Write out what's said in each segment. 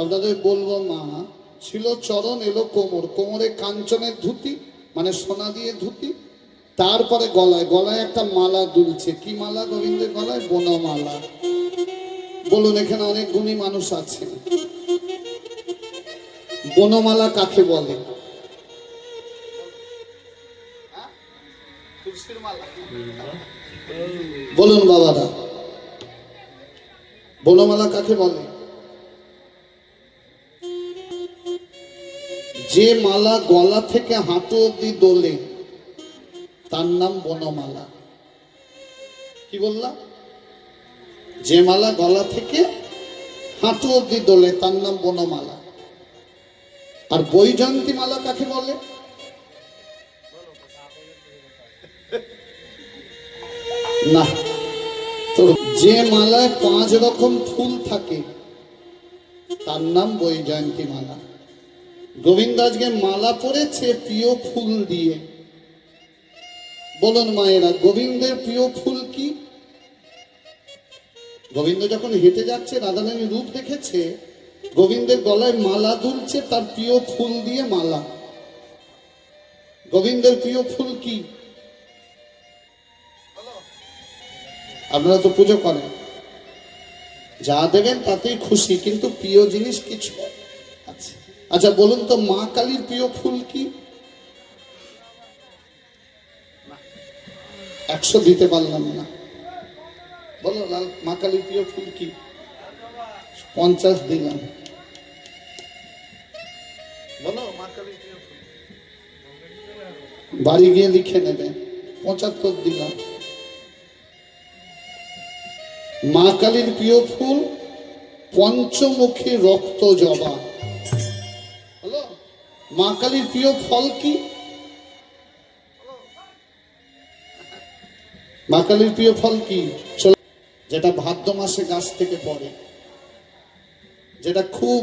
আপনাদের বলবো, মা ছিল চরণ, এলো কোমর, কোমরে কাঞ্চনের ধুতি মানে সোনা দিয়ে ধুতি, তারপরে গলায় গলায় একটা মালা দুলছে। কি মালা গোবিন্দের গলায়? বনমালা। বলুন, এখানে অনেক গুণী মানুষ আছে, বনমালা কাকে বলে? বলুন বাবারা, বনমালা কাকে বলে? যে মালা গলা থেকে হাঁটু অব্দি দোলে তার নাম বনমালা। কি বললাম? যে মালা গলা থেকে হাঁটু অব্দি দোলে তার নাম বনমালা। আর বৈজয়ন্তী মালা কাকে বলে? না, তো যে মালায় 5 রকম ফুল থাকে তার নাম বৈজয়ন্তী মালা। গোবিন্দ আজকে মালা পরেছে প্রিয় ফুল দিয়ে। বলুন মায়েরা, গোবিন্দের প্রিয় ফুল কি? গোবিন্দ যখন হেঁটে যাচ্ছে, রাধারানী রূপ দেখেছে, গোবিন্দের গলায় মালা দুলছে তার প্রিয় ফুল দিয়ে মালা। গোবিন্দের প্রিয় ফুল কি? আপনারা তো পুজো করেন, যা দেবেন তাতেই খুশি, কিন্তু প্রিয় জিনিস কিছু আছে। আচ্ছা বলুন তো, মা কালীর প্রিয় ফুল কি? 100 দিতে পারলাম না। বলো মা কালীর প্রিয় ফুল কি? 50 দিলাম। বলো মা কালীর প্রিয় ফুল। বাড়ি গিয়ে লিখে নেবেন। 75 দিলাম। মা কালীর প্রিয় ফুল পঞ্চমুখী রক্ত জবা। হলো। মা কালীর প্রিয় ফল কি? মা কালীর প্রিয় ফল কি? যেটা ভাদ্র মাসে গাছ থেকে পড়ে, যেটা খুব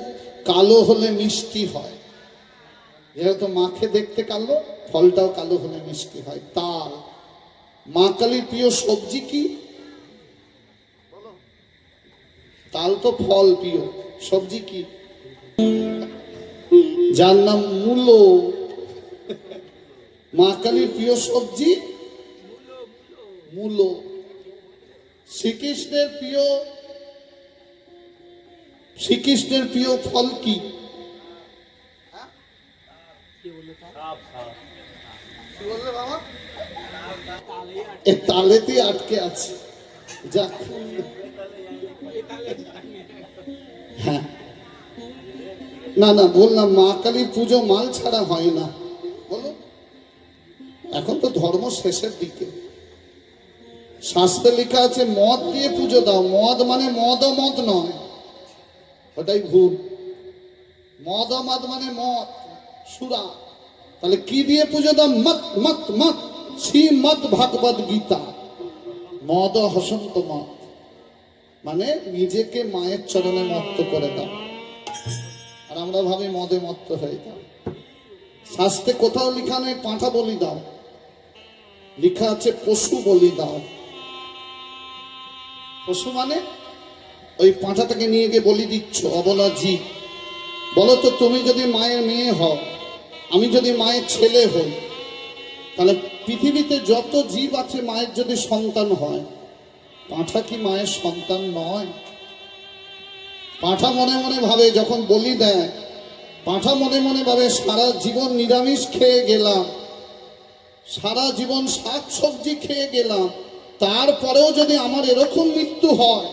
কালো হলে মিষ্টি হয়। যেহেতু মাকে দেখতে কালো, ফলটাও কালো হলে মিষ্টি হয়। তাল। মা কালীর প্রিয় সবজি কি? তাল তো ফল প্রিয়, সবজি কি? যার নাম মূলো। মা কালীর প্রিয় সবজি মূলো। শ্রীকৃষ্ণের প্রিয় ফল কি? তালেতে আটকে আছে। যাক, হ্যাঁ, না না বললাম, মা কালীর পুজো মাল ছাড়া হয় না। বলো, এখন তো ধর্ম শেষের দিকে। শাস্ত্রে লেখা আছে মদ দিয়ে পুজো দাও। মদ মানে মদ নয়, ওটাই ভুল। মদ মানে মদ, সুরা। তাহলে কি দিয়ে পুজো দাও? মত মত মত, শ্রীমদ ভাগবত গীতা। মদ হসন্ত মত মানে নিজেকে মায়ের চরণে মত্ত করে দাও। আর আমরা ভাবি মদে মত্ত হয়ে যাও। শাস্ত্রে কোথাও লেখা নেই পাঁঠা বলি দাও, লেখা আছে পশু বলি দাও। পশু মানে ওই পাঁঠাটাকে নিয়ে গিয়ে বলি দিচ্ছ, অবলা জীব। বলো তো, তুমি যদি মায়ের মেয়ে হও, আমি যদি মায়ের ছেলে হই, তাহলে পৃথিবীতে যত জীব আছে মায়ের যদি সন্তান হয়, পাঁঠা কি মায়ের সন্তান নয়? পাঁঠা মনে মনে ভাবে, যখন বলি দেয়, পাঁঠা মনে মনে ভাবে সারা জীবন নিরামিষ খেয়ে গেলাম, সারা জীবন শাক সবজি খেয়ে গেলাম, তারপরেও যদি আমার এরকম মৃত্যু হয়,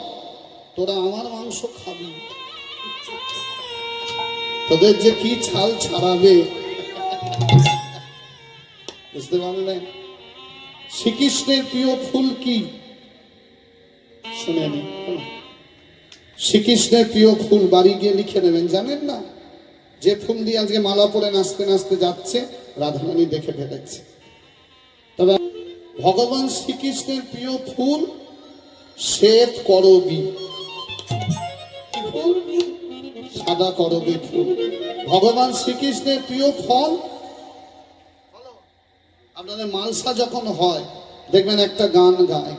তোরা আমার মাংস খাবি। তোদের যে কি ছাল ছাড়াবে, বুঝতে পারলেন? শ্রীকৃষ্ণের প্রিয় ফুল কি? শুনে নিন। শ্রীকৃষ্ণের প্রিয় ফুল বাড়ি গিয়ে লিখে নেবেন। জানেন না, যে ফুল দিয়ে আজকে মালা পরে নাচতে নাচতে যাচ্ছে, রাধারানী দেখে ফেলেছে। তবে ভগবান শ্রীকৃষ্ণের প্রিয় ফুল শ্বেত করবী। সাদা করবী ফুল। ভগবান শ্রীকৃষ্ণের প্রিয় ফল, আপনাদের মালসা যখন হয় দেখবেন একটা গান গায়,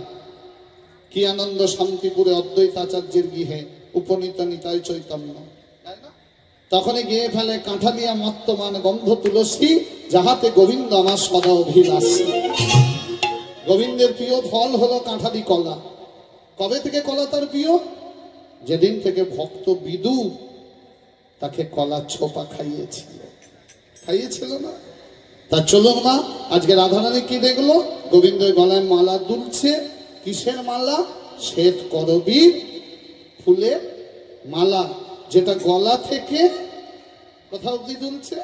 কি আনন্দ শান্তিপুরে অদ্বৈত আচার্যের গৃহে উপনীত নিতাই চৈতন্য, তাই না? তখনই গিয়ে ফেলে কাঁঠালিয়া মত্তমান গন্ধ তুলসী, যাহাতে গোবিন্দ আমার সদা অভিলাষী। গোবিন্দের প্রিয় ফল হলো কাঁঠালি কলা। কবে থেকে কলা তার প্রিয়? যেদিন থেকে ভক্ত বিদু তাকে কলা ছোপা খাইয়েছিল না? তা চলুন না, আজকে রাধারানী কি দেখলো? গোবিন্দের গলায় মালা দুলছে। কিসের মালা? শ্বেত করবীর ফুলের মালা, যেটা গলা থেকে কোথাও অব্দি দুলছে?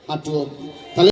হাঁটু অব্দি। তাহলে